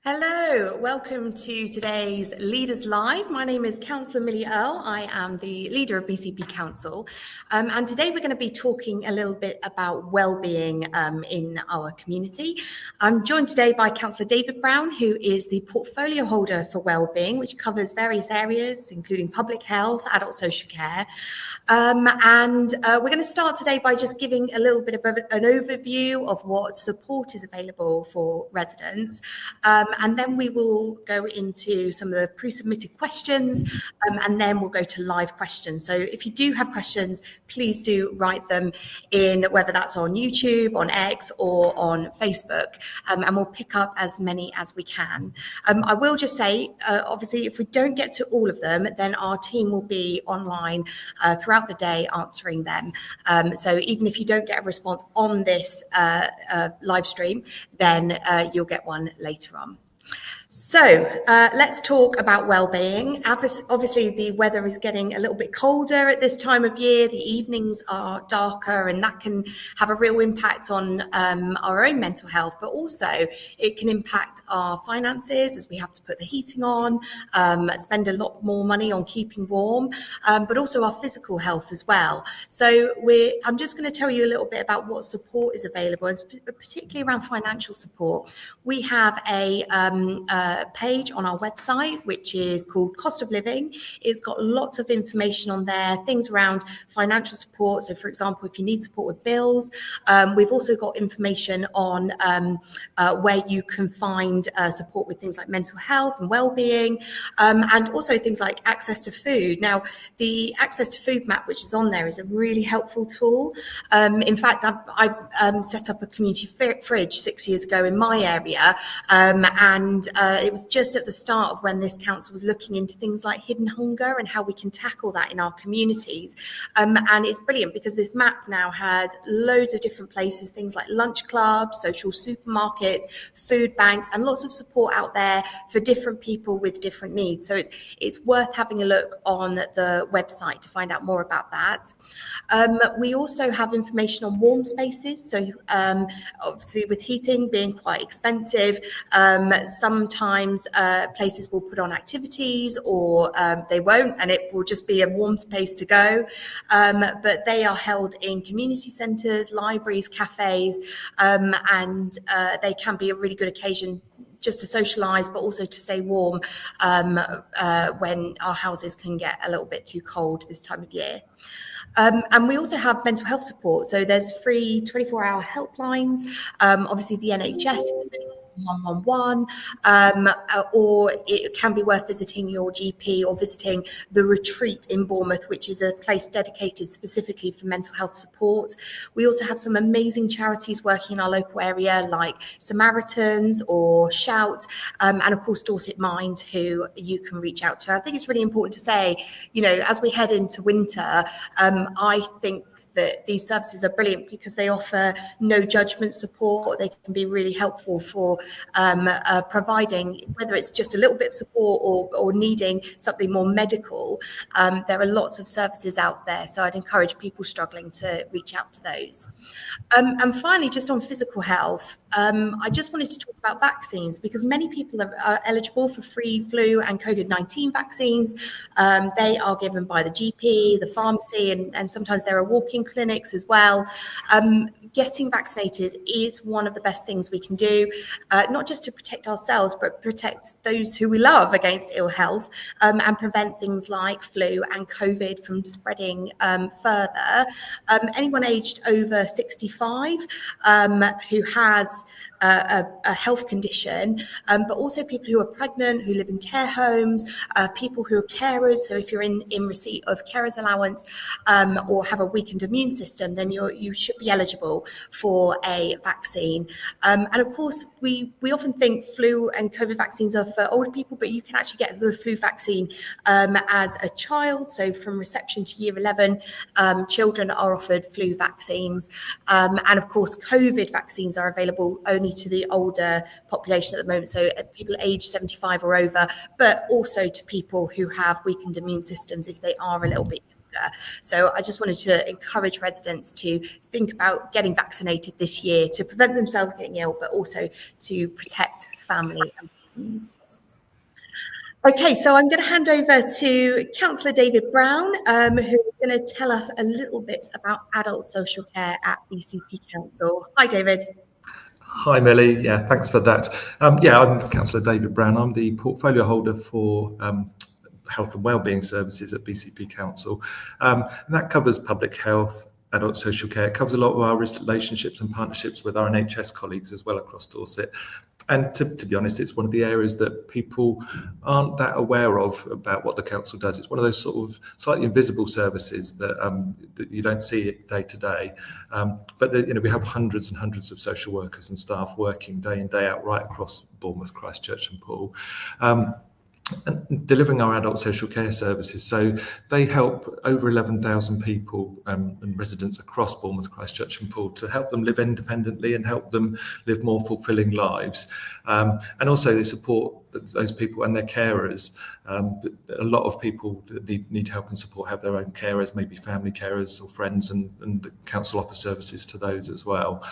Hello, welcome to today's Leaders Live. My name is Councillor Millie Earl. I am the leader of BCP Council. And today we're going to be talking a little bit about wellbeing in our community. I'm joined today by Councillor David Brown, who is the portfolio holder for Wellbeing, which covers various areas, including public health, adult social care. We're going to start today by just giving a little bit of an overview of what support is available for residents. And then we will go into some of the pre-submitted questions, and then we'll go to live questions. So if you do have questions, please do write them in, whether that's on YouTube, on X, or on Facebook, and we'll pick up as many as we can. I will just say, obviously, if we don't get to all of them, then our team will be online throughout the day answering them. So even if you don't get a response on this live stream, then you'll get one later on. So let's talk about wellbeing. Obviously, the weather is getting a little bit colder at this time of year. The evenings are darker, and that can have a real impact on our own mental health, but also it can impact our finances as we have to put the heating on, spend a lot more money on keeping warm, but also our physical health as well. So I'm just going to tell you a little bit about what support is available, particularly around financial support. We have a page on our website, which is called Cost of Living. It's got lots of information on there, things around financial support. So, for example, if you need support with bills, we've also got information on where you can find support with things like mental health and well-being, and also things like access to food. Now, the access to food map, which is on there, is a really helpful tool. In fact, I set up a community fridge 6 years ago in my area, and it was just at the start of when this council was looking into things like hidden hunger and how we can tackle that in our communities. And it's brilliant because this map now has loads of different places, things like lunch clubs, social supermarkets, food banks, and lots of support out there for different people with different needs. So it's worth having a look on the website to find out more about that. We also have information on warm spaces. So obviously with heating being quite expensive, sometimes places will put on activities, or they won't, and it will just be a warm space to go. But they are held in community centres, libraries, cafes, and they can be a really good occasion just to socialise, but also to stay warm when our houses can get a little bit too cold this time of year. And we also have mental health support. So there's free 24-hour helplines. Obviously, the NHS is available 111, or it can be worth visiting your GP or visiting the Retreat in Bournemouth, which is a place dedicated specifically for mental health support. We also have some amazing charities working in our local area, like Samaritans or Shout, and of course Dorset Mind, who you can reach out to. I think it's really important to say, as we head into winter, I think that these services are brilliant because they offer no judgment support. They can be really helpful for providing, whether it's just a little bit of support or needing something more medical. There are lots of services out there, so I'd encourage people struggling to reach out to those. And finally, just on physical health, I just wanted to talk about vaccines because many people are eligible for free flu and COVID-19 vaccines. They are given by the GP, the pharmacy, and sometimes there are walk-in clinics as well. Getting vaccinated is one of the best things we can do, not just to protect ourselves, but protect those who we love against ill health, and prevent things like flu and COVID from spreading further. Anyone aged over 65 who has a health condition, but also people who are pregnant, who live in care homes, people who are carers. So if you're in receipt of carers allowance, or have a weakened immune system, then you should be eligible for a vaccine. And of course, we often think flu and COVID vaccines are for older people, but you can actually get the flu vaccine as a child. So from reception to year 11, children are offered flu vaccines. And of course, COVID vaccines are available only to the older population at the moment, so people aged 75 or over, but also to people who have weakened immune systems if they are a little bit younger. So I just wanted to encourage residents to think about getting vaccinated this year to prevent themselves getting ill, but also to protect family and Okay, so I'm going to hand over to Councillor David Brown, who's going to tell us a little bit about adult social care at BCP Council. Hi, David. Hi, Millie. Yeah, thanks for that. I'm Councillor David Brown. I'm the portfolio holder for health and wellbeing services at BCP Council. And that covers public health, adult social care. It covers a lot of our relationships and partnerships with our NHS colleagues as well across Dorset. And to be honest, it's one of the areas that people aren't that aware of about what the council does. It's one of those sort of slightly invisible services that you don't see it day to day. But we have hundreds and hundreds of social workers and staff working day in, day out right across Bournemouth, Christchurch and Poole. And delivering our adult social care services. So they help over 11,000 people and residents across Bournemouth, Christchurch and Poole to help them live independently and help them live more fulfilling lives. And also they support those people and their carers. A lot of people that need help and support have their own carers, maybe family carers or friends, and the council offers services to those as well.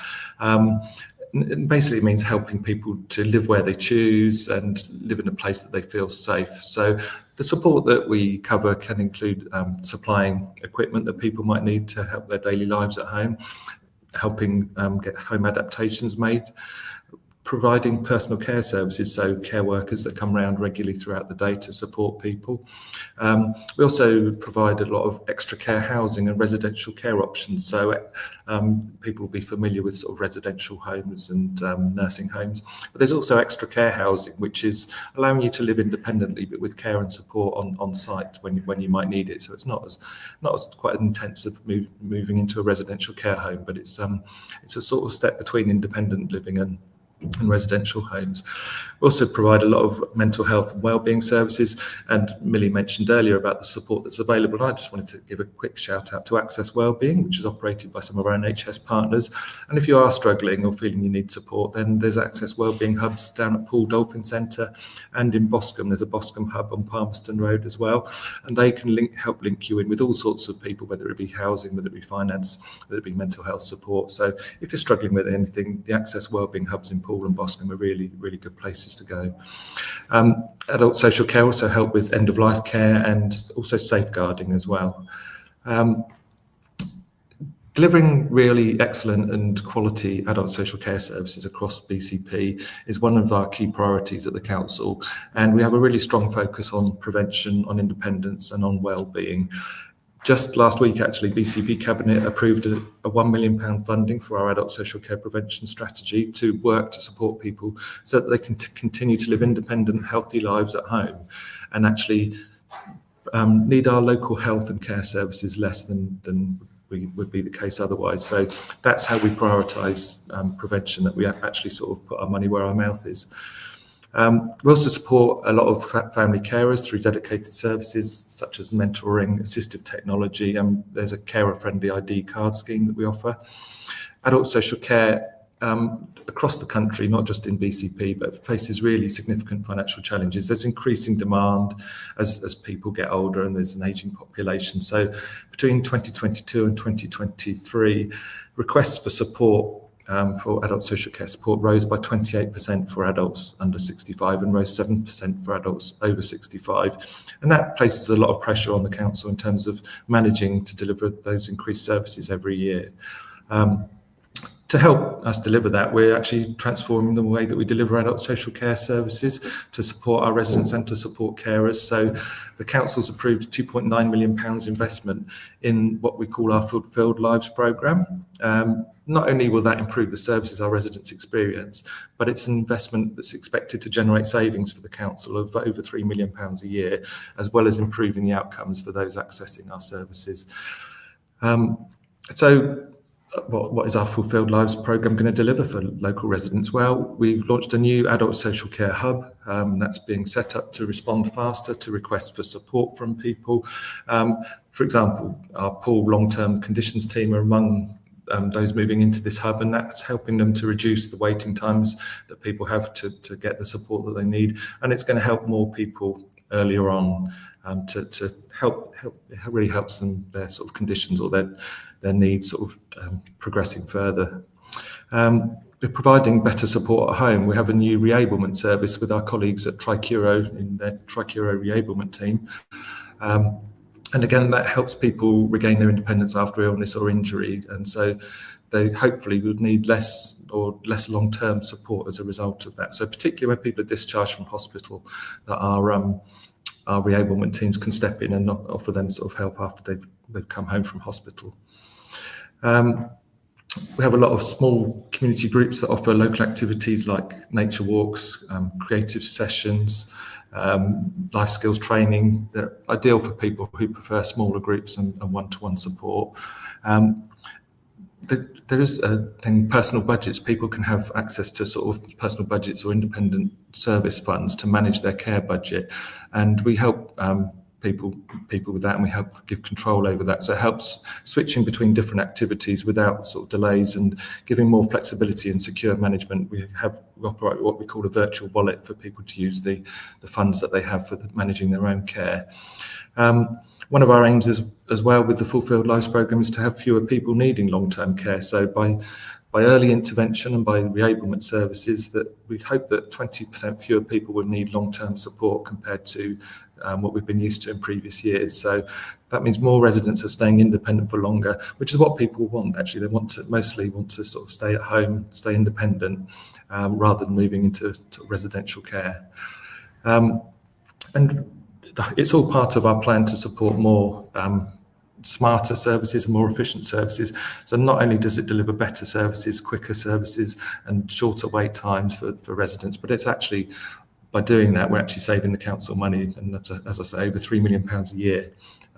It basically means helping people to live where they choose and live in a place that they feel safe. So the support that we cover can include supplying equipment that people might need to help their daily lives at home, helping get home adaptations made, providing personal care services, so care workers that come around regularly throughout the day to support people. We also provide a lot of extra care housing and residential care options, so people will be familiar with sort of residential homes and nursing homes. But there's also extra care housing, which is allowing you to live independently but with care and support on site when you might need it. So it's not as quite intensive moving into a residential care home, but it's a sort of step between independent living and residential homes. We also provide a lot of mental health and wellbeing services, and Millie mentioned earlier about the support that's available. And I just wanted to give a quick shout out to Access Wellbeing, which is operated by some of our NHS partners. And if you are struggling or feeling you need support, then there's Access Wellbeing hubs down at Poole Dolphin Centre and in Boscombe. There's a Boscombe hub on Palmerston Road as well, and they can help link you in with all sorts of people, whether it be housing, whether it be finance, whether it be mental health support. So if you're struggling with anything, the Access Wellbeing hubs in Poole and Boscombe are really, really good places to go. Adult social care also help with end-of-life care and also safeguarding as well. Delivering really excellent and quality adult social care services across BCP is one of our key priorities at the council, and we have a really strong focus on prevention, on independence and on wellbeing. Just last week, actually, BCP Cabinet approved a £1 million funding for our adult social care prevention strategy to work to support people so that they can continue to live independent, healthy lives at home and actually need our local health and care services less than would be the case otherwise. So that's how we prioritise prevention, that we actually sort of put our money where our mouth is. We also support a lot of family carers through dedicated services such as mentoring, assistive technology, and there's a carer-friendly ID card scheme that we offer. Adult social care across the country, not just in BCP, but faces really significant financial challenges. There's increasing demand as people get older and there's an ageing population. So between 2022 and 2023, requests for support for adult social care support rose by 28% for adults under 65 and rose 7% for adults over 65. And that places a lot of pressure on the council in terms of managing to deliver those increased services every year. To help us deliver that, we're actually transforming the way that we deliver adult social care services to support our residents and to support carers. So the council's approved £2.9 million investment in what we call our Fulfilled Lives programme. Not only will that improve the services our residents experience, but it's an investment that's expected to generate savings for the council of over £3 million a year, as well as improving the outcomes for those accessing our services. What is our Fulfilled Lives programme going to deliver for local residents? Well, we've launched a new adult social care hub that's being set up to respond faster to requests for support from people. For example, our Poole long-term conditions team are among those moving into this hub, and that's helping them to reduce the waiting times that people have to get the support that they need. And it's going to help more people earlier on to help it really helps them, their sort of conditions or their needs sort of progressing further. we're providing better support at home. We have a new reablement service with our colleagues at Tricuro in their Tricuro reablement team. And again, that helps people regain their independence after illness or injury. And so they hopefully would need less long-term support as a result of that. So particularly when people are discharged from hospital, that our reablement teams can step in and offer them sort of help after they've come home from hospital. We have a lot of small community groups that offer local activities like nature walks, creative sessions, life skills training. They're ideal for people who prefer smaller groups and one-to-one support. There is a thing, personal budgets. People can have access to sort of personal budgets or independent service funds to manage their care budget, and we help people with that, and we help give control over that. So it helps switching between different activities without sort of delays and giving more flexibility and secure management. We operate what we call a virtual wallet for people to use the funds that they have for managing their own care. One of our aims is, as well, with the Fulfilled Lives programme, is to have fewer people needing long-term care. So by early intervention and by reablement services, that we hope that 20% fewer people would need long-term support compared to what we've been used to in previous years. So that means more residents are staying independent for longer, which is what people want. Actually, they mostly want to sort of stay at home, stay independent, rather than moving into residential care. And it's all part of our plan to support more smarter services, more efficient services. So not only does it deliver better services, quicker services and shorter wait times for residents, but it's actually, by doing that, we're actually saving the council money, and that's, as I say, over £3 million a year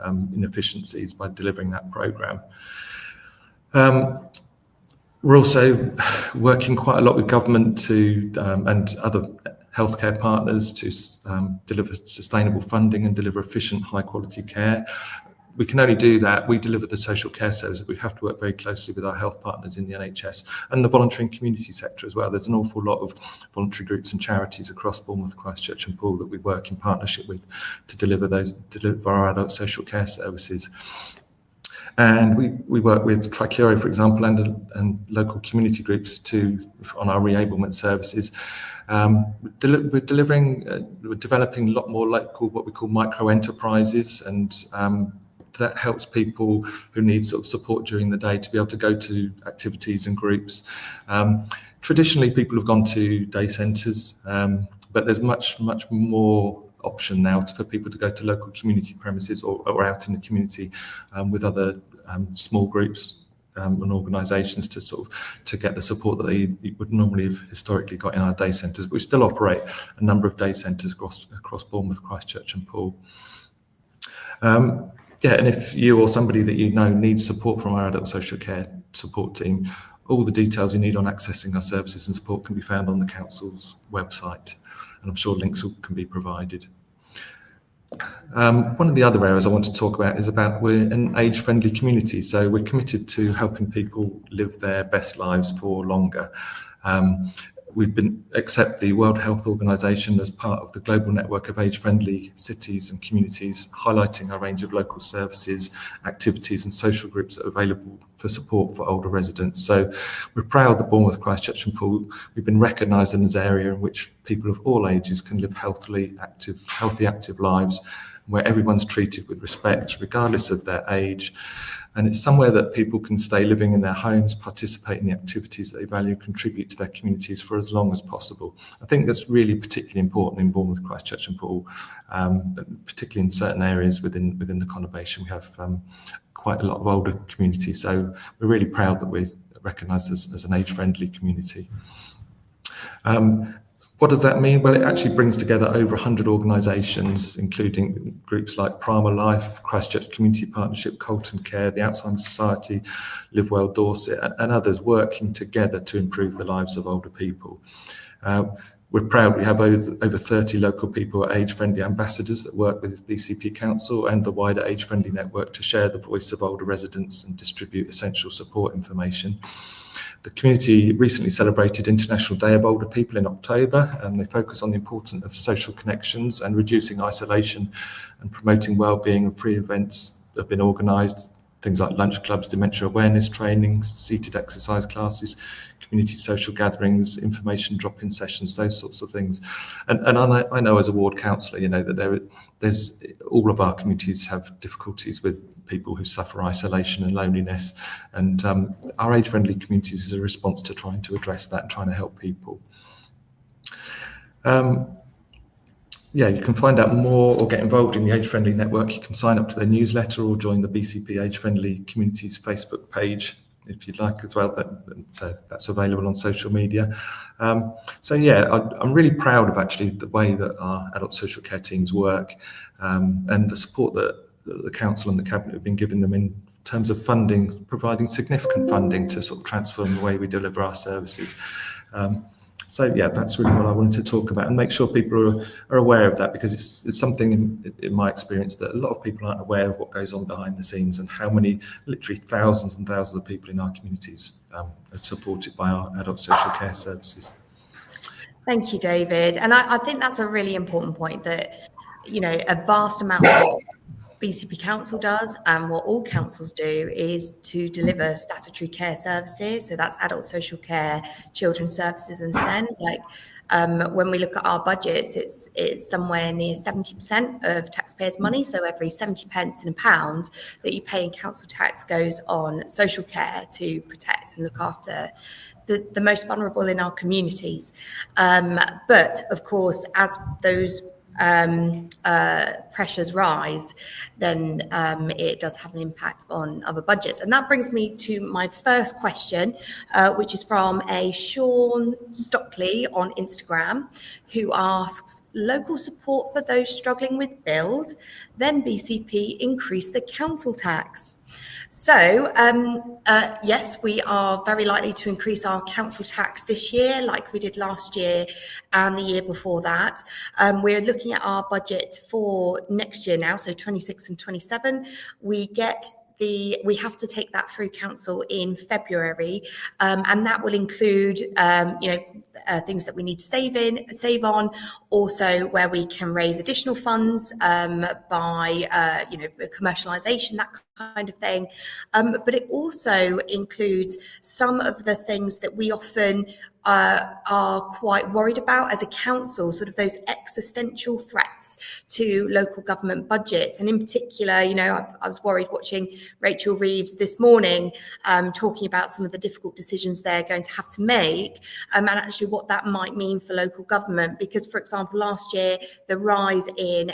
in efficiencies by delivering that programme. We're also working quite a lot with government to and other healthcare partners to deliver sustainable funding and deliver efficient, high-quality care. We can only do that. We deliver the social care services. We have to work very closely with our health partners in the NHS and the voluntary and community sector as well. There's an awful lot of voluntary groups and charities across Bournemouth, Christchurch and Poole that we work in partnership with to deliver our adult social care services. And we work with Tricuro, for example, and local community groups on our reablement services. We're developing a lot more local, what we call micro enterprises, and that helps people who need sort of support during the day to be able to go to activities and groups. Traditionally, people have gone to day centres, but there's much more option now for people to go to local community premises or out in the community with other small groups and organisations to get the support that they would normally have historically got in our day centres. We still operate a number of day centres across Bournemouth, Christchurch and Poole. And if you or somebody that you know needs support from our adult social care support team, all the details you need on accessing our services and support can be found on the council's website, and I'm sure links can be provided. One of the other areas I want to talk about is we're an age-friendly community, so we're committed to helping people live their best lives for longer. We've accept the World Health Organization as part of the global network of age-friendly cities and communities, highlighting a range of local services, activities and social groups that are available for support for older residents. So we're proud that Bournemouth, Christchurch and Poole, we've been recognised as an area in which people of all ages can live healthy, active lives, where everyone's treated with respect, regardless of their age. And it's somewhere that people can stay living in their homes, participate in the activities they value, contribute to their communities for as long as possible. I think that's really particularly important in Bournemouth, Christchurch and Poole, particularly in certain areas within the conurbation. We have quite a lot of older community, so we're really proud that we're recognised as an age-friendly community. What does that mean? Well, it actually brings together over 100 organisations, including groups like Prima Life, Christchurch Community Partnership, Colton Care, the Alzheimer's Society, Live Well Dorset, and others working together to improve the lives of older people. We're proud we have over 30 local people are age-friendly ambassadors that work with BCP Council and the wider age-friendly network to share the voice of older residents and distribute essential support information. The community recently celebrated International Day of Older People in October, and they focus on the importance of social connections and reducing isolation and promoting wellbeing, and free events have been organised. things like lunch clubs, dementia awareness training, seated exercise classes, community social gatherings, information drop-in sessions, those sorts of things. And I know as a ward councillor, that there's all of our communities have difficulties with people who suffer isolation and loneliness, and our age-friendly communities is a response to trying to address that and trying to help people. You can find out more or get involved in the Age Friendly Network. You can sign up to their newsletter or join the BCP Age Friendly Communities Facebook page if you'd like as well. That's available on social media. I'm really proud of actually the way that our adult social care teams work, and the support that the council and the cabinet have been giving them in terms of funding, providing significant funding to sort of transform the way we deliver our services. That's really what I wanted to talk about and make sure people are aware of that, because it's something in my experience that a lot of people aren't aware of what goes on behind the scenes and how many, literally thousands and thousands of people in our communities are supported by our adult social care services. Thank you, David. And I think that's a really important point, that, a vast amount of what BCP Council does and what all councils do is to deliver statutory care services. So that's adult social care, children's services and SEND. When we look at our budgets, it's somewhere near 70% of taxpayers' money. So every 70 pence in a pound that you pay in council tax goes on social care to protect and look after the most vulnerable in our communities. But of course, as those pressures rise, then it does have an impact on other budgets. And that brings me to my first question, which is from a Sean Stockley on Instagram, who asks, local support for those struggling with bills, then BCP increase the council tax. So, yes, we are very likely to increase our council tax this year, like we did last year and the year before that. We're looking at our budget for next year now, so 26 and 27. We have to take that through council in February, and that will include, things that we need to save on, also where we can raise additional funds by, commercialisation, that kind of thing. But it also includes some of the things that we often are quite worried about as a council, sort of those existential threats to local government budgets. And in particular, I was worried watching Rachel Reeves this morning talking about some of the difficult decisions they're going to have to make, and actually what that might mean for local government. Because, for example, last year, the rise in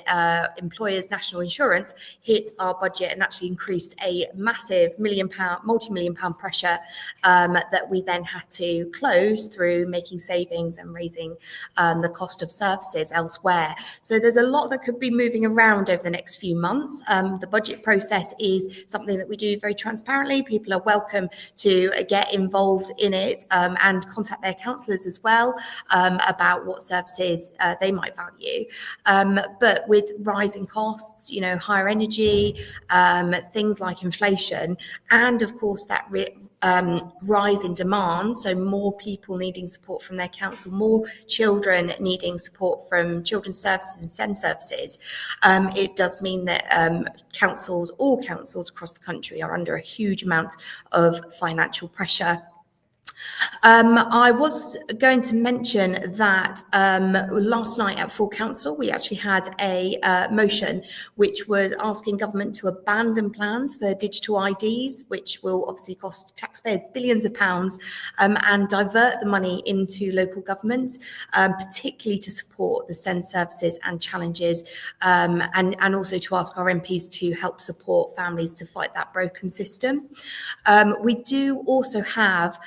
employers' national insurance hit our budget and actually increased a massive multi-million pound pressure that we then had to close through making savings and raising the cost of services elsewhere. So there's a lot that could be moving around over the next few months. The budget process is something that we do very transparently. People are welcome to get involved in it and contact their councillors as well about what services they might value. But with rising costs, higher energy, things like inflation, and of course that rise in demand, so more people needing support from their council, more children needing support from children's services and SEND services, it does mean that all councils across the country are under a huge amount of financial pressure. I was going to mention that last night at full council, we actually had a motion which was asking government to abandon plans for digital IDs, which will obviously cost taxpayers billions of pounds, and divert the money into local government, particularly to support the SEND services and challenges, and also to ask our MPs to help support families to fight that broken system. We do also have,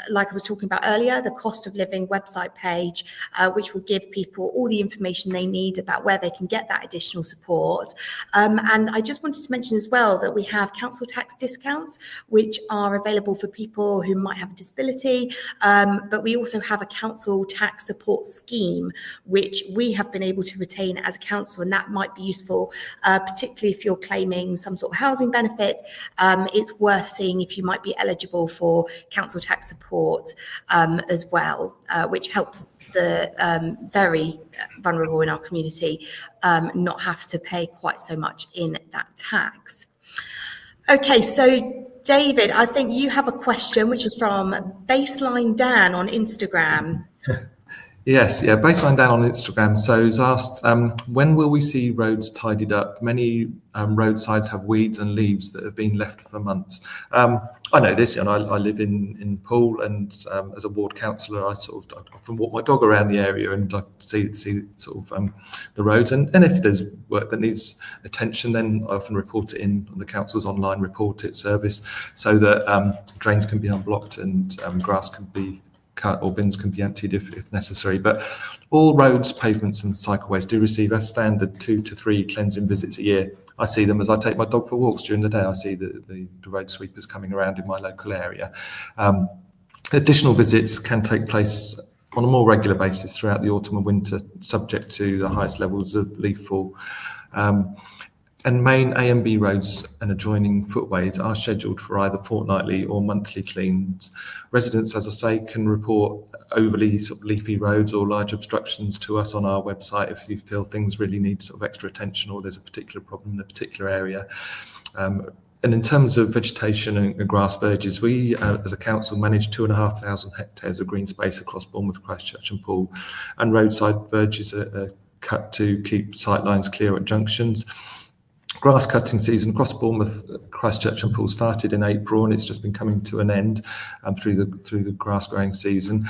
like I was talking about earlier, the cost of living website page, which will give people all the information they need about where they can get that additional support. And I just wanted to mention as well that we have council tax discounts, which are available for people who might have a disability. But we also have a council tax support scheme, which we have been able to retain as a council, and that might be useful, particularly if you're claiming some sort of housing benefit. It's worth seeing if you might be eligible for council tax support as well, which helps the very vulnerable in our community not have to pay quite so much in that tax. Okay, so David, I think you have a question which is from Baseline Dan on Instagram. Yes, yeah, Baseline down on Instagram. So he's asked, when will we see roads tidied up? Many roadsides have weeds and leaves that have been left for months. I know this, and I live in Poole, and as a ward councillor, I often walk my dog around the area, and I see sort of the roads, and if there's work that needs attention, then I often report it in on the council's online report it service, so that drains can be unblocked and grass can be cut or bins can be emptied if necessary. But all roads, pavements and cycleways do receive as standard 2 to 3 cleansing visits a year. I see them as I take my dog for walks during the day. I see the road sweepers coming around in my local area. Additional visits can take place on a more regular basis throughout the autumn and winter, subject to the highest levels of leaf fall. And main A and B roads and adjoining footways are scheduled for either fortnightly or monthly cleans. Residents, as I say, can report overly sort of leafy roads or large obstructions to us on our website if you feel things really need sort of extra attention or there's a particular problem in a particular area. And in terms of vegetation and grass verges, we, as a council, manage 2,500 hectares of green space across Bournemouth, Christchurch and Poole, and roadside verges are cut to keep sightlines clear at junctions. Grass cutting season across Bournemouth, Christchurch and Poole started in April, and it's just been coming to an end through the grass growing season.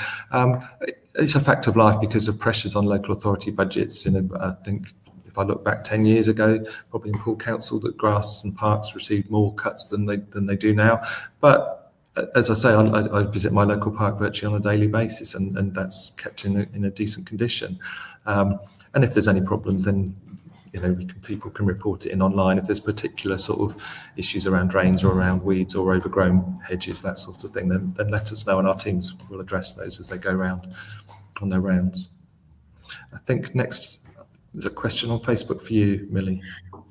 It's a fact of life because of pressures on local authority budgets. I think if I look back 10 years ago, probably in Poole Council, that grass and parks received more cuts than they do now. But as I say, I visit my local park virtually on a daily basis, and that's kept in a decent condition. And if there's any problems, then people can report it in online. If there's particular sort of issues around drains or around weeds or overgrown hedges, that sort of thing, then let us know, and our teams will address those as they go around on their rounds. I think next there's a question on Facebook for you, Millie.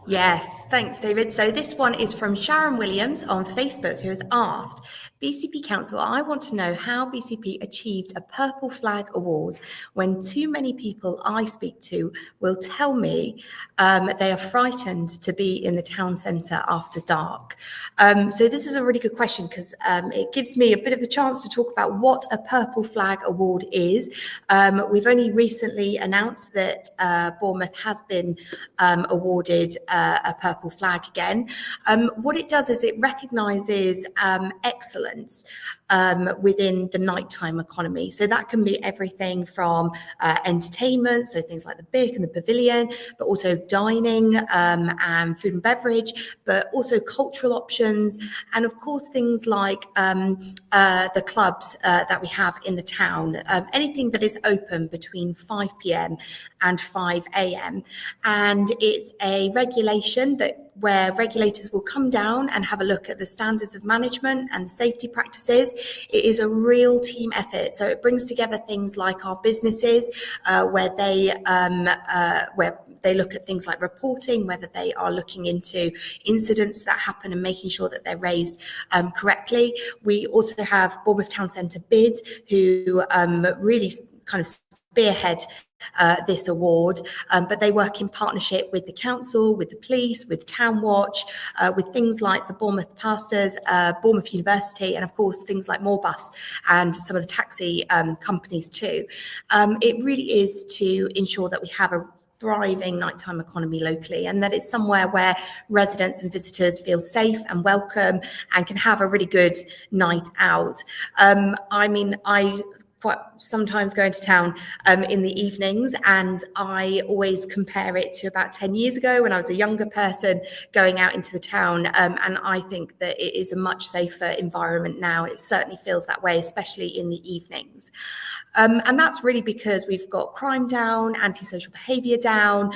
Yes, thanks, David. So this one is from Sharon Williams on Facebook, who has asked, BCP Council, I want to know how BCP achieved a Purple Flag Award when too many people I speak to will tell me they are frightened to be in the town centre after dark. So this is a really good question because it gives me a bit of a chance to talk about what a Purple Flag Award is. We've only recently announced that Bournemouth has been awarded a purple flag again. What it does is it recognises excellence within the nighttime economy. So that can be everything from entertainment, so things like the BIC and the pavilion, but also dining and food and beverage, but also cultural options, and of course things like the clubs that we have in the town, anything that is open between 5 p.m. and 5 a.m. And it's a regulation where regulators will come down and have a look at the standards of management and the safety practices. It is a real team effort. So it brings together things like our businesses, where they look at things like reporting, whether they are looking into incidents that happen and making sure that they're raised correctly. We also have Bournemouth Town Centre Bids, who really kind of spearhead this award, but they work in partnership with the council, with the police, with Town Watch, with things like the Bournemouth Pastors, Bournemouth University, and of course things like Moorbus and some of the taxi companies too. It really is to ensure that we have a thriving nighttime economy locally, and that it's somewhere where residents and visitors feel safe and welcome and can have a really good night out. I quite sometimes go into town in the evenings, and I always compare it to about 10 years ago when I was a younger person going out into the town, and I think that it is a much safer environment now. It certainly feels that way, especially in the evenings. And that's really because we've got crime down, antisocial behaviour down,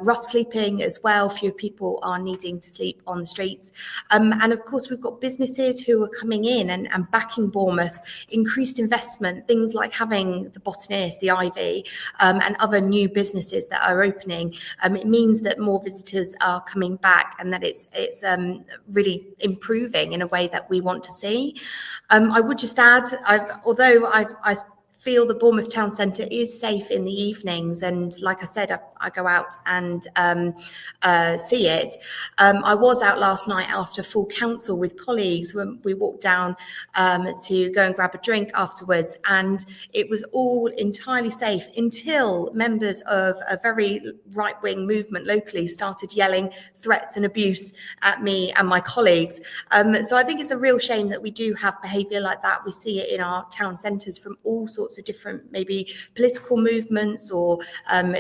rough sleeping as well. Fewer people are needing to sleep on the streets. And of course, we've got businesses who are coming in and backing Bournemouth, increased investment, things like having the Botanist, the Ivy, and other new businesses that are opening. It means that more visitors are coming back, and that it's really improving in a way that we want to see. I would just add, although I feel the Bournemouth Town Centre is safe in the evenings. And like I said, I go out and see it. I was out last night after full council with colleagues when we walked down to go and grab a drink afterwards, and it was all entirely safe until members of a very right-wing movement locally started yelling threats and abuse at me and my colleagues. So I think it's a real shame that we do have behaviour like that. We see it in our town centres from all sorts of different, maybe political movements or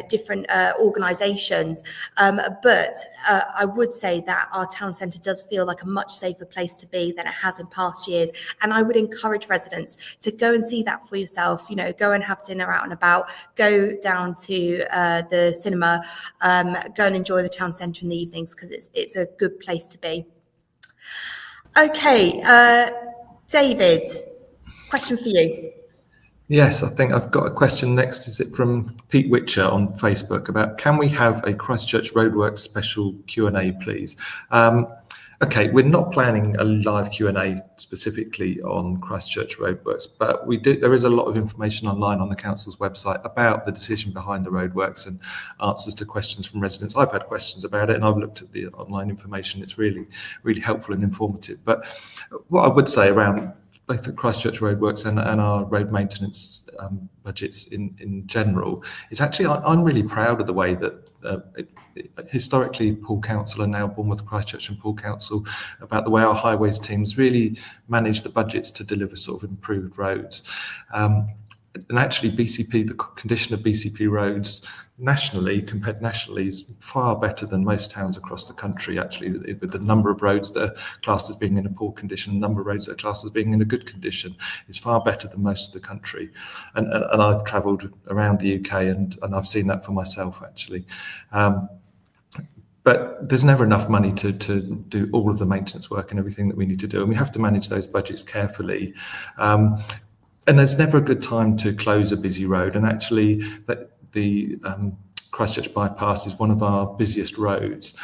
different organisations. But I would say that our town centre does feel like a much safer place to be than it has in past years. And I would encourage residents to go and see that for yourself. You know, go and have dinner out and about, go down to the cinema, go and enjoy the town centre in the evenings, because it's a good place to be. Okay, David, question for you. Yes, I think I've got a question next. Is it from Pete Witcher on Facebook about, can we have a Christchurch Roadworks special Q&A, please? Okay, we're not planning a live Q&A specifically on Christchurch Roadworks, but there is a lot of information online on the council's website about the decision behind the roadworks and answers to questions from residents. I've had questions about it and I've looked at the online information. It's really, really helpful and informative. But what I would say around both the Christchurch Roadworks and our road maintenance budgets in general is actually I'm really proud of the way that historically Poole Council and now Bournemouth, Christchurch and Poole Council, about the way our highways teams really manage the budgets to deliver sort of improved roads. And actually BCP, the condition of BCP roads compared nationally is far better than most towns across the country, actually, with the number of roads that are classed as being in a poor condition, the number of roads that are classed as being in a good condition is far better than most of the country. And I've travelled around the UK and I've seen that for myself, actually. But there's never enough money to do all of the maintenance work and everything that we need to do. And we have to manage those budgets carefully. And there's never a good time to close a busy road. And actually, the Christchurch bypass is one of our busiest roads.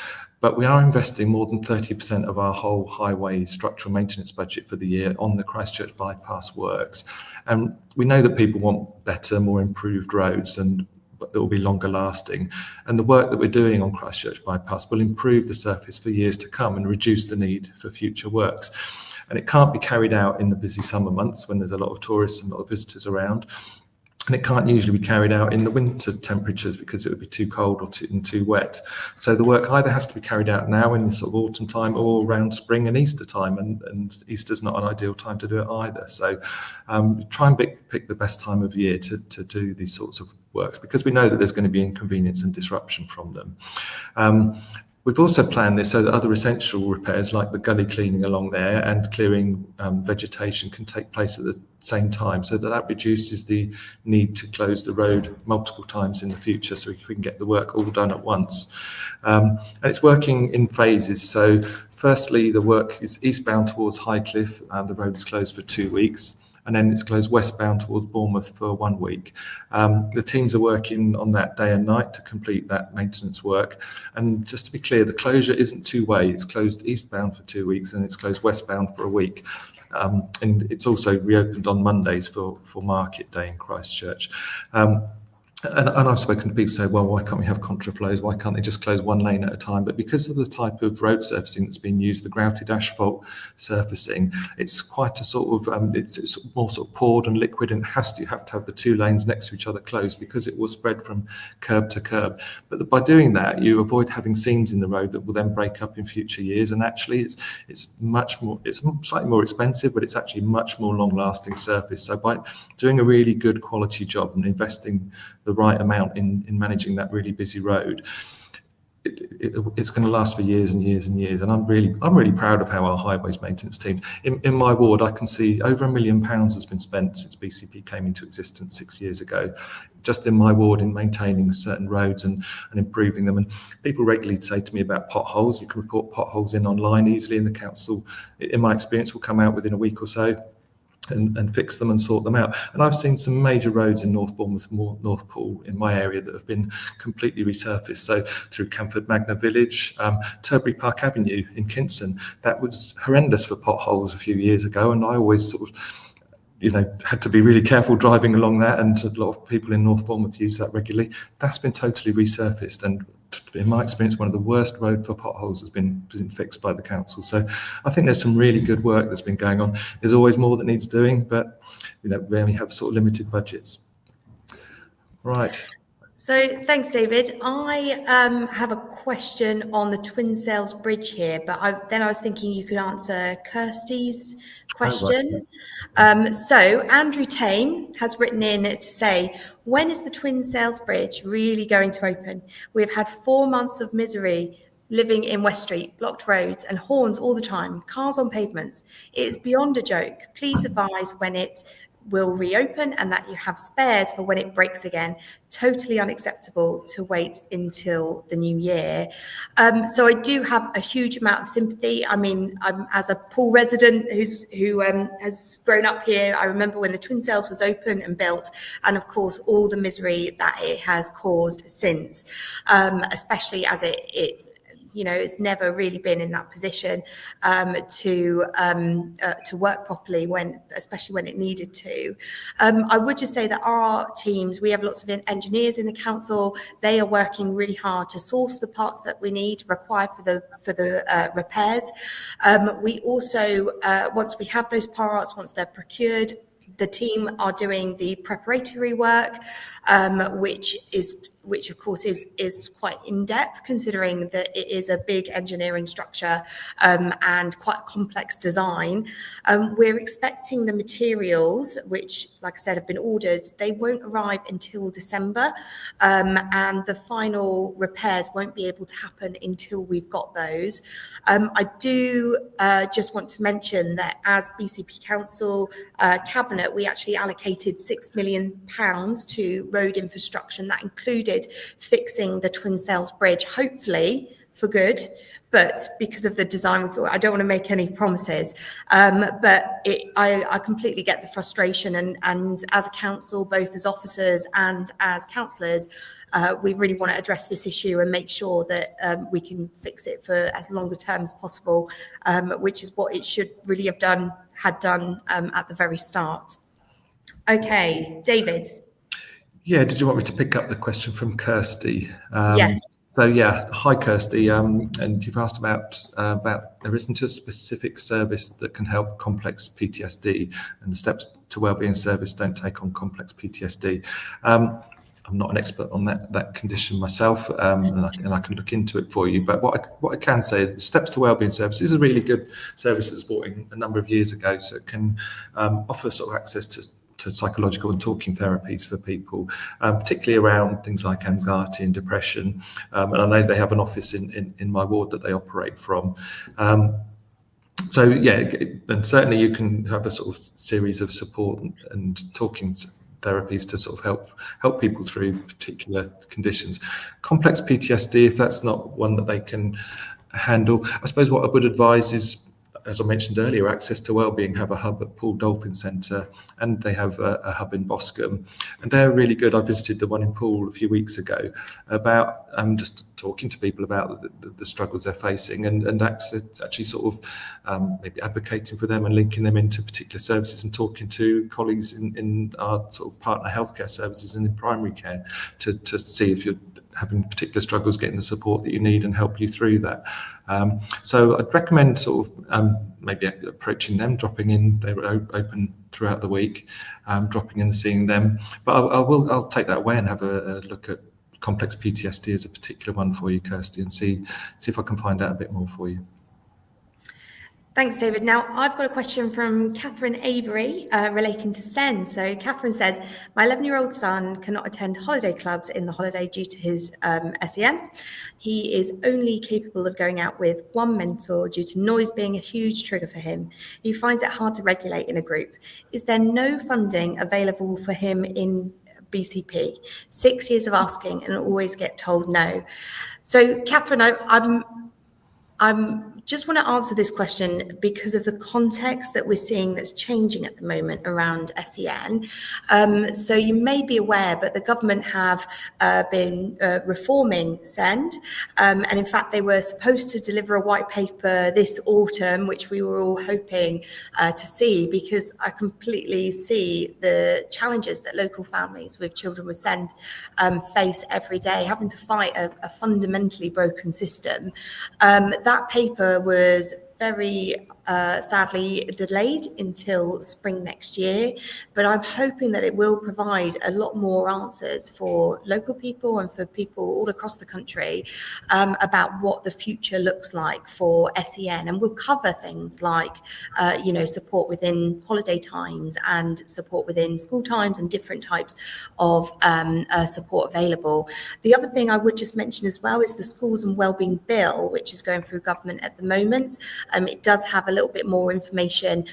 But we are investing more than 30% of our whole highway structural maintenance budget for the year on the Christchurch bypass works. And we know that people want better, more improved roads and that will be longer lasting. And the work that we're doing on Christchurch bypass will improve the surface for years to come and reduce the need for future works. And it can't be carried out in the busy summer months when there's a lot of tourists and a lot of visitors around. And it can't usually be carried out in the winter temperatures because it would be too cold or too wet. So the work either has to be carried out now in the sort of autumn time or around spring and Easter time. And Easter's not an ideal time to do it either. So try and pick the best time of year to do these sorts of works, because we know that there's going to be inconvenience and disruption from them. We've also planned this so that other essential repairs like the gully cleaning along there and clearing vegetation can take place at the same time, so that reduces the need to close the road multiple times in the future, so we can get the work all done at once. And it's working in phases. So firstly, the work is eastbound towards Highcliffe, and the road is closed for 2 weeks. And then it's closed westbound towards Bournemouth for 1 week. The teams are working on that day and night to complete that maintenance work. And just to be clear, the closure isn't two-way. It's closed eastbound for 2 weeks and it's closed westbound for a week. And it's also reopened on Mondays for Market Day in Christchurch. And I've spoken to people who say, well, why can't we have contraflows? Why can't they just close one lane at a time? But because of the type of road surfacing that's been used, the grouted asphalt surfacing, it's quite a sort of, it's more sort of poured and liquid, and you have to have the 2 lanes next to each other closed because it will spread from curb to curb. But by doing that, you avoid having seams in the road that will then break up in future years. And actually, it's slightly more expensive, but it's actually much more long-lasting surface. So by doing a really good quality job and investing the right amount in managing that really busy road, it's going to last for years and years and years. And I'm really proud of how our highways maintenance team in my ward, I can see over £1 million has been spent since BCP came into existence 6 years ago, just in my ward, in maintaining certain roads and improving them. And people regularly say to me about potholes. You can report potholes in online easily, and the council, in my experience, will come out within a week or so and fix them and sort them out. And I've seen some major roads in North Bournemouth, North Poole in my area, that have been completely resurfaced. So through Camford Magna Village, Turbury Park Avenue in Kinson, that was horrendous for potholes a few years ago. And I always sort of had to be really careful driving along that, and a lot of people in North Bournemouth use that regularly. That's been totally resurfaced, and in my experience, one of the worst road for potholes has been fixed by the council. So I think there's some really good work that's been going on. There's always more that needs doing, but we only have sort of limited budgets. Right. So thanks, David. I have a question on the Twin Sails Bridge here, but I was thinking you could answer Kirsty's question. So Andrew Tame has written in to say, when is the Twin Sails Bridge really going to open? We've had 4 months of misery living in West Street, blocked roads and horns all the time, cars on pavements. It is beyond a joke. Please advise when it will reopen and that you have spares for when it breaks again. Totally unacceptable to wait until the new year. So I do have a huge amount of sympathy. I mean, as a Poole resident who has grown up here, I remember when the Twin Sails was open and built, and of course all the misery that it has caused since, especially as it it's never really been in that position to work properly especially when it needed to. I would just say that our teams, we have lots of engineers in the council. They are working really hard to source the parts that we need required for the repairs. We also, once we have those parts, once they're procured, the team are doing the preparatory work, which of course is quite in-depth, considering that it is a big engineering structure and quite a complex design. We're expecting the materials, which, like I said, have been ordered, they won't arrive until December, and the final repairs won't be able to happen until we've got those. I do just want to mention that as BCP Council Cabinet, we actually allocated £6 million to road infrastructure, and that included fixing the Twin Sails Bridge, hopefully for good, but because of the design, I don't want to make any promises. But I completely get the frustration, and as a council, both as officers and as councillors, we really want to address this issue and make sure that we can fix it for as long a term as possible, which is what it should really had done at the very start. Okay, David. Yeah, did you want me to pick up the question from Kirsty? Yeah. So yeah, hi Kirsty, and you've asked about there isn't a specific service that can help complex PTSD, and the steps to wellbeing service don't take on complex PTSD. I'm not an expert on that condition myself, and I can look into it for you. But what I can say is the steps to wellbeing service is a really good service that was brought in a number of years ago, so it can offer sort of access to psychological and talking therapies for people, particularly around things like anxiety and depression. And I know they have an office in my ward that they operate from. So yeah, and certainly you can have a sort of series of support and talking therapies to sort of help people through particular conditions. Complex PTSD, if that's not one that they can handle, I suppose what I would advise is, as I mentioned earlier, Access to Wellbeing have a hub at Poole Dolphin Centre, and they have a hub in Boscombe, and they're really good. I visited the one in Poole a few weeks ago about just talking to people about the struggles they're facing, and actually sort of maybe advocating for them and linking them into particular services, and talking to colleagues in our sort of partner healthcare services and in primary care to see if you're having particular struggles getting the support that you need and help you through that. So I'd recommend sort of maybe approaching them, dropping in. They're open throughout the week, dropping in and seeing them. But I'll take that away and have a look at complex PTSD as a particular one for you, Kirsty, and see if I can find out a bit more for you. Thanks, David. Now, I've got a question from Catherine Avery relating to SEN. So Catherine says, my 11-year-old son cannot attend holiday clubs in the holiday due to his SEN. He is only capable of going out with one mentor due to noise being a huge trigger for him. He finds it hard to regulate in a group. Is there no funding available for him in BCP? 6 years of asking and always get told no. So Catherine, I'm just want to answer this question because of the context that we're seeing that's changing at the moment around SEN. So you may be aware, but the government have been reforming SEND, and in fact they were supposed to deliver a white paper this autumn, which we were all hoping to see, because I completely see the challenges that local families with children with SEND face every day, having to fight a fundamentally broken system. That paper was very sadly delayed until spring next year, but I'm hoping that it will provide a lot more answers for local people and for people all across the country about what the future looks like for SEN, and we'll cover things like support within holiday times and support within school times and different types of support available. The other thing I would just mention as well is the Schools and Wellbeing Bill, which is going through government at the moment. It does have a little bit more information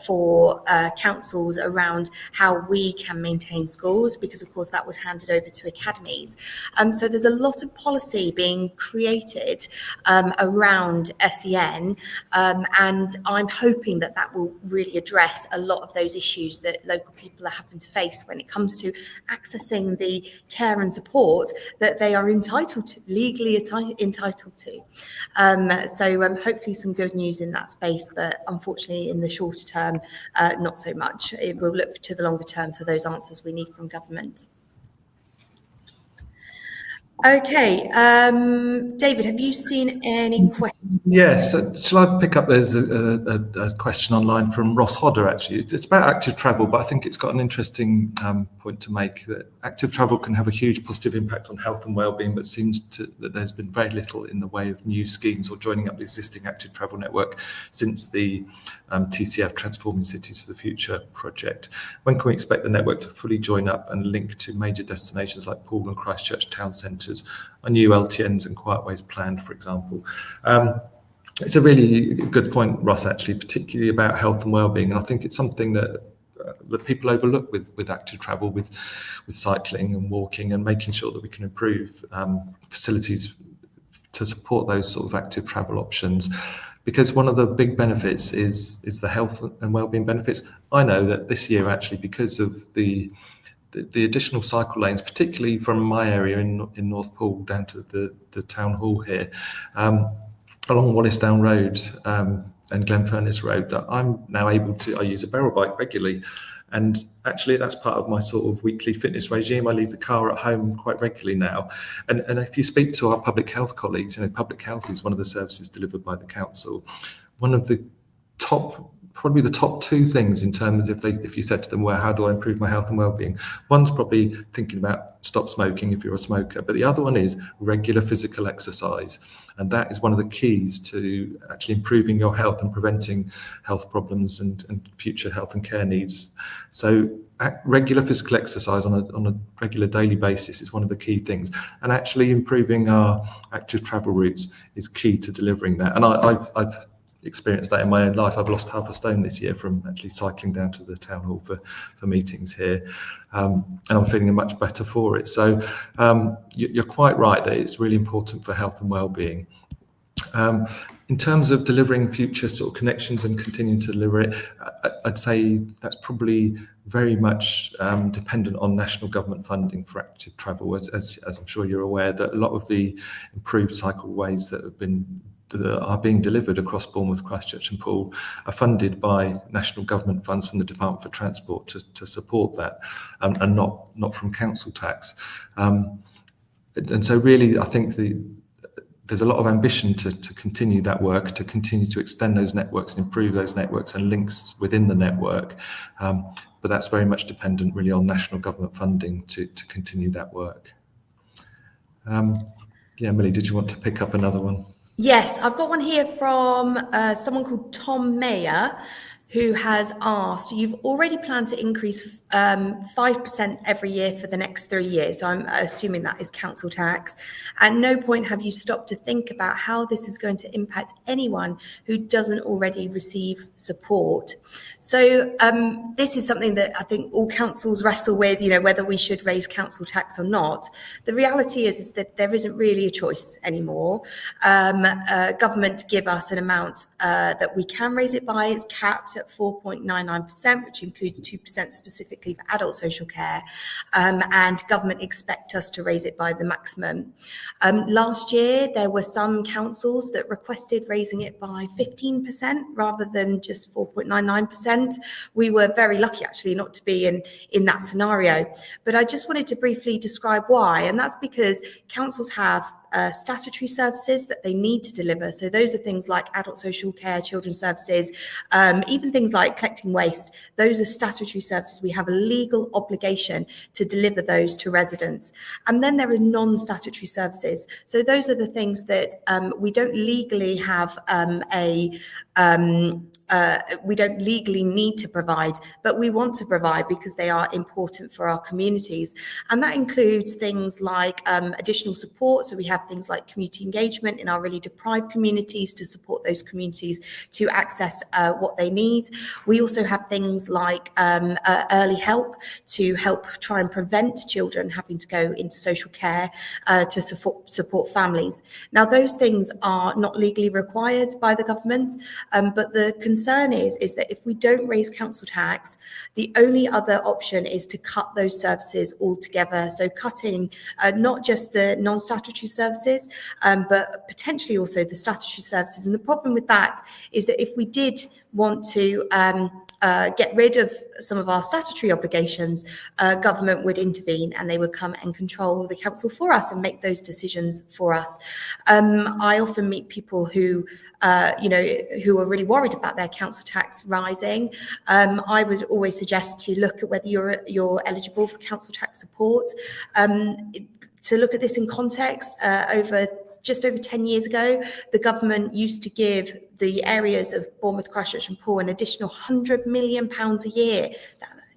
for councils around how we can maintain schools, because of course that was handed over to academies. So there's a lot of policy being created around SEN, and I'm hoping that that will really address a lot of those issues that local people are having to face when it comes to accessing the care and support that they are entitled to, legally entitled to. So hopefully some good news in that space, but unfortunately in the shorter term, not so much. It will look to the longer term for those answers we need from government. Okay, David, have you seen any questions? Yes, shall I pick up? There's a question online from Ross Hodder, actually. It's about active travel, but I think it's got an interesting point to make, that active travel can have a huge positive impact on health and wellbeing, but seems that there's been very little in the way of new schemes or joining up the existing active travel network since the TCF Transforming Cities for the Future project. When can we expect the network to fully join up and link to major destinations like Poole and Christchurch town centres? Are new LTNs and quiet ways planned, for example? It's a really good point, Ross, actually, particularly about health and wellbeing. And I think it's something that people overlook with active travel, with cycling and walking, and making sure that we can improve facilities to support those sort of active travel options. Because one of the big benefits is the health and wellbeing benefits. I know that this year, actually, because of the additional cycle lanes, particularly from my area in North Poole down to the town hall here, along Wallisdown Road and Glenfurniss Road, that I'm now able to, I use a barrel bike regularly. And actually that's part of my sort of weekly fitness regime. I leave the car at home quite regularly now. And if you speak to our public health colleagues, public health is one of the services delivered by the council. One of the probably the top two things in terms of if you said to them, well, how do I improve my health and wellbeing? One's probably thinking about stop smoking if you're a smoker, but the other one is regular physical exercise. And that is one of the keys to actually improving your health and preventing health problems and future health and care needs. So regular physical exercise on a regular daily basis is one of the key things. And actually improving our active travel routes is key to delivering that. And I've experienced that in my own life. I've lost half a stone this year from actually cycling down to the town hall for meetings here, and I'm feeling much better for it. So you're quite right that it's really important for health and wellbeing. In terms of delivering future sort of connections and continuing to deliver it, I'd say that's probably very much dependent on national government funding for active travel. As I'm sure you're aware, that a lot of the improved cycleways that are being delivered across Bournemouth, Christchurch and Poole are funded by national government funds from the Department for Transport to support that, and not from council tax. And so really I think there's a lot of ambition to continue that work, to continue to extend those networks and improve those networks and links within the network. But that's very much dependent really on national government funding to continue that work. Millie, did you want to pick up another one? Yes, I've got one here from someone called Tom Mayer, who has asked, you've already planned to increase 5% every year for the next 3 years. So I'm assuming that is council tax. At no point have you stopped to think about how this is going to impact anyone who doesn't already receive support. So this is something that I think all councils wrestle with, whether we should raise council tax or not. The reality is that there isn't really a choice anymore. Government give us an amount that we can raise it by. It's capped at 4.99%, which includes 2% specifically for adult social care, and government expect us to raise it by the maximum. Last year, there were some councils that requested raising it by 15% rather than just 4.99%. We were very lucky, actually, not to be in that scenario. But I just wanted to briefly describe why, and that's because councils have statutory services that they need to deliver. So those are things like adult social care, children's services, even things like collecting waste. Those are statutory services. We have a legal obligation to deliver those to residents. And then there are non-statutory services. So those are the things that we don't legally have we don't legally need to provide, but we want to provide because they are important for our communities. And that includes things like additional support. So we have things like community engagement in our really deprived communities to support those communities to access what they need. We also have things like early help to help try and prevent children having to go into social care to support families. Now, those things are not legally required by the government, but the concern is that if we don't raise council tax, the only other option is to cut those services altogether. So cutting not just the non-statutory services, but potentially also the statutory services. And the problem with that is that if we did want to get rid of some of our statutory obligations, government would intervene and they would come and control the council for us and make those decisions for us. I often meet people who are really worried about their council tax rising. I would always suggest to look at whether you're eligible for council tax support. To look at this in context, just over 10 years ago, the government used to give the areas of Bournemouth, Christchurch and Poole an additional £100 million a year.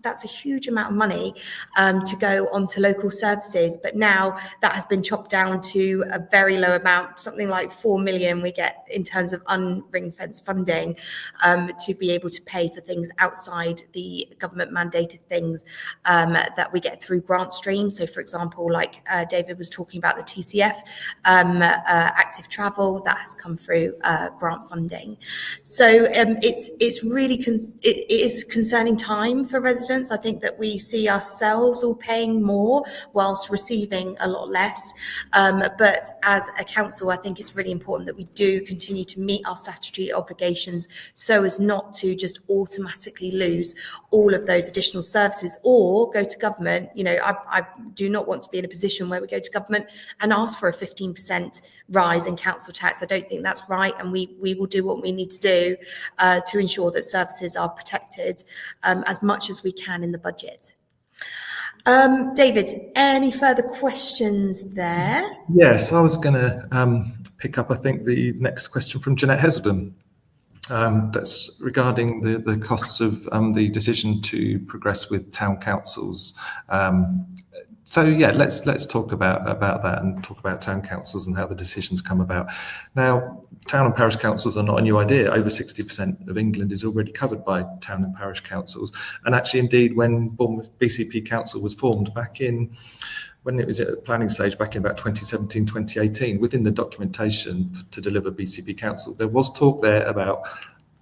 That's a huge amount of money to go onto local services. But now that has been chopped down to a very low amount, something like 4 million we get in terms of unring-fenced funding to be able to pay for things outside the government mandated things that we get through grant streams. So, for example, like David was talking about the TCF, active travel, that has come through grant funding. So it's really it is concerning time for residents. I think that we see ourselves all paying more whilst receiving a lot less. But as a council, I think it's really important that we do continue to meet our statutory obligations so as not to just automatically lose all of those additional services or go to government. I do not want to be in a position where we go to government and ask for a 15% rise in council tax. I don't think that's right. And we will do what we need to do to ensure that services are protected as much as we can in the budget. David, any further questions there? Yes, I was going to pick up, I think, the next question from Jeanette Heselden. That's regarding the costs of the decision to progress with town councils. So yeah, let's talk about that and talk about town councils and how the decisions come about. Now, town and parish councils are not a new idea. Over 60% of England is already covered by town and parish councils. And actually, indeed, when Bournemouth BCP Council was formed when it was at the planning stage back in about 2017, 2018, within the documentation to deliver BCP Council, there was talk there about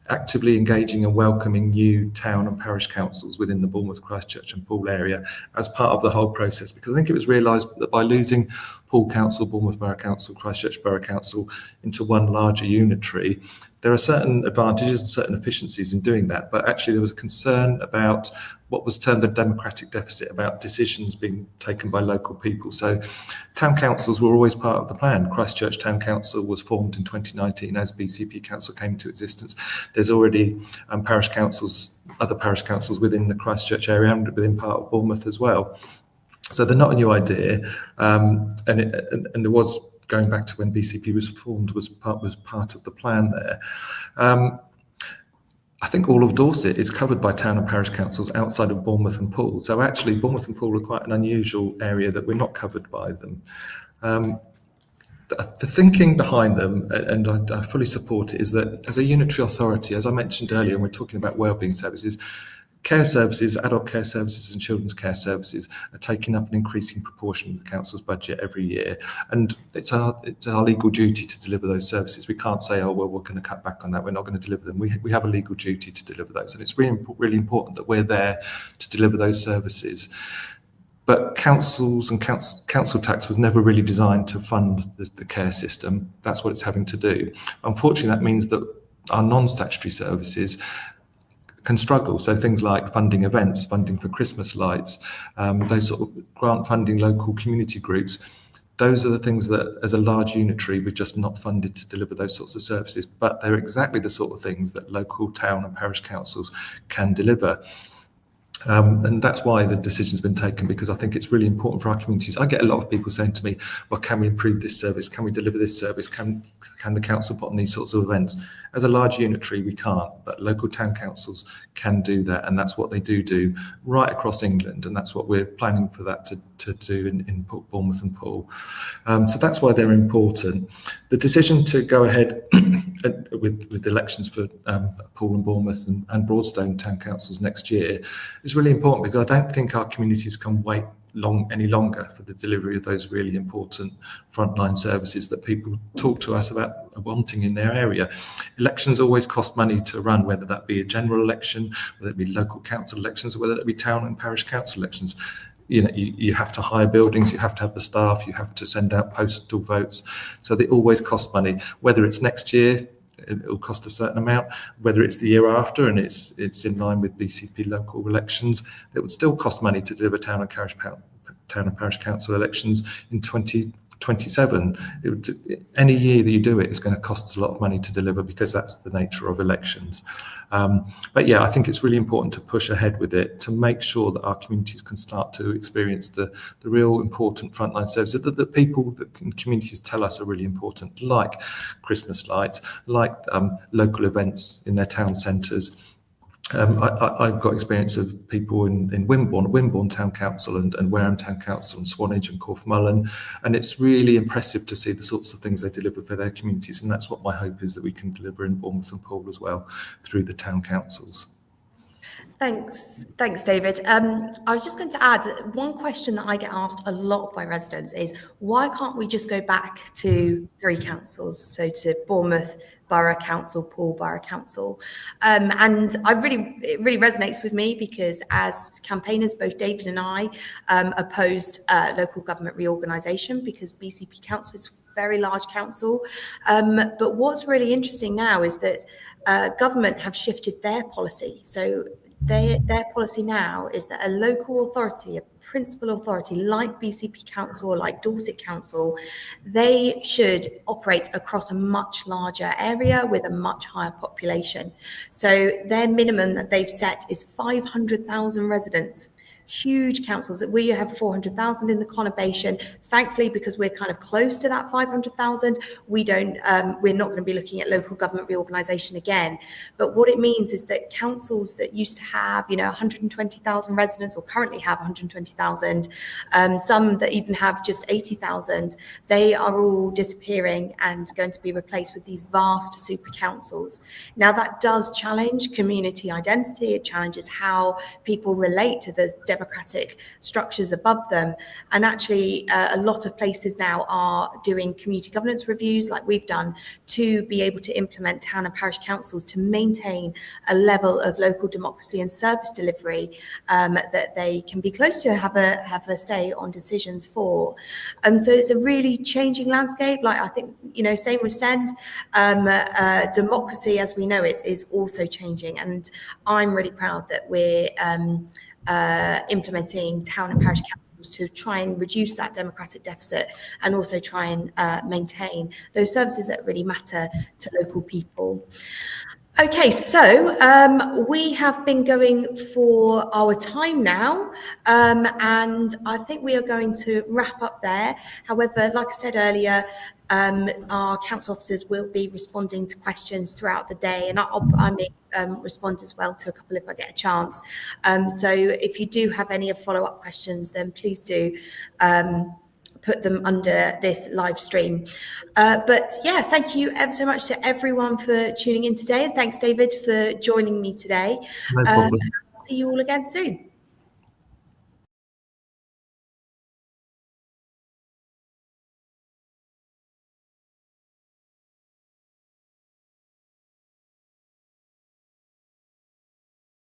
actively engaging and welcoming new town and parish councils within the Bournemouth, Christchurch and Poole area as part of the whole process, because I think it was realised that by losing Poole Council, Bournemouth Borough Council, Christchurch Borough Council into one larger unitary, there are certain advantages and certain efficiencies in doing that, but actually there was a concern about what was termed a democratic deficit, about decisions being taken by local people. So town councils were always part of the plan. Christchurch Town Council was formed in 2019 as BCP Council came into existence. There's already parish councils, other parish councils within the Christchurch area and within part of Bournemouth as well. So they're not a new idea, and there was, going back to when BCP was formed, was part of the plan there. I think all of Dorset is covered by town and parish councils outside of Bournemouth and Poole. So actually, Bournemouth and Poole are quite an unusual area that we're not covered by them. The thinking behind them, and I fully support it, is that as a unitary authority, as I mentioned earlier, and we're talking about wellbeing services, care services, adult care services and children's care services are taking up an increasing proportion of the council's budget every year. And it's our legal duty to deliver those services. We can't say, oh, well, we're going to cut back on that, we're not going to deliver them. We have a legal duty to deliver those. And it's really important that we're there to deliver those services. But councils and council tax was never really designed to fund the care system. That's what it's having to do. Unfortunately, that means that our non-statutory services can struggle. So things like funding events, funding for Christmas lights, those sort of grant funding local community groups, those are the things that as a large unitary we're just not funded to deliver those sorts of services. But they're exactly the sort of things that local town and parish councils can deliver. And that's why the decision's been taken, because I think it's really important for our communities. I get a lot of people saying to me, well, can we improve this service? Can we deliver this service? Can the council put on these sorts of events? As a large unitary, we can't, but local town councils can do that. And that's what they do right across England. And that's what we're planning for that to do in Bournemouth and Poole. So that's why they're important. The decision to go ahead with elections for Poole and Bournemouth and Broadstone town councils next year is really important, because I don't think our communities can wait any longer for the delivery of those really important frontline services that people talk to us about wanting in their area. Elections always cost money to run, whether that be a general election, whether it be local council elections, or whether it be town and parish council elections. You have to hire buildings, you have to have the staff, you have to send out postal votes. So they always cost money. Whether it's next year, it'll cost a certain amount, whether it's the year after and it's in line with BCP local elections, it would still cost money to deliver town and parish council elections in 2027. Any year that you do it is going to cost a lot of money to deliver, because that's the nature of elections. But yeah, I think it's really important to push ahead with it, to make sure that our communities can start to experience the real important frontline services that people that communities tell us are really important, like Christmas lights, like local events in their town centres. I've got experience of people in Wimborne Town Council and Wareham Town Council and Swanage and Corfmullen, and it's really impressive to see the sorts of things they deliver for their communities, and that's what my hope is that we can deliver in Bournemouth and Poole as well through the town councils. Thanks, David. I was just going to add, one question that I get asked a lot by residents is, why can't we just go back to 3 councils, so to Bournemouth Borough Council, Poole Borough Council? And it really resonates with me, because as campaigners, both David and I opposed local government reorganisation, because BCP Council is a very large council. But what's really interesting now is that government have shifted their policy. So their policy now is that a local authority, a principal authority like BCP Council or like Dorset Council, they should operate across a much larger area with a much higher population. So their minimum that they've set is 500,000 residents. Huge councils. We have 400,000 in the conurbation. Thankfully, because we're kind of close to that 500,000, we're not going to be looking at local government reorganisation again. But what it means is that councils that used to have, 120,000 residents, or currently have 120,000, some that even have just 80,000, they are all disappearing and going to be replaced with these vast super councils. Now, that does challenge community identity. It challenges how people relate to the democratic structures above them. And actually, a lot of places now are doing community governance reviews, like we've done, to be able to implement town and parish councils to maintain a level of local democracy and service delivery that they can be close to, have a say on decisions for. So it's a really changing landscape. Like, I think, same with SEND, democracy as we know it is also changing. And I'm really proud that we're implementing town and parish councils to try and reduce that democratic deficit, and also try and maintain those services that really matter to local people. Okay, so we have been going for our time now, and I think we are going to wrap up there. However, like I said earlier, our council officers will be responding to questions throughout the day, and I may respond as well to a couple if I get a chance. So if you do have any follow-up questions, then please do put them under this live stream. But yeah, thank you ever so much to everyone for tuning in today. And thanks, David, for joining me today. No problem. See you all again soon.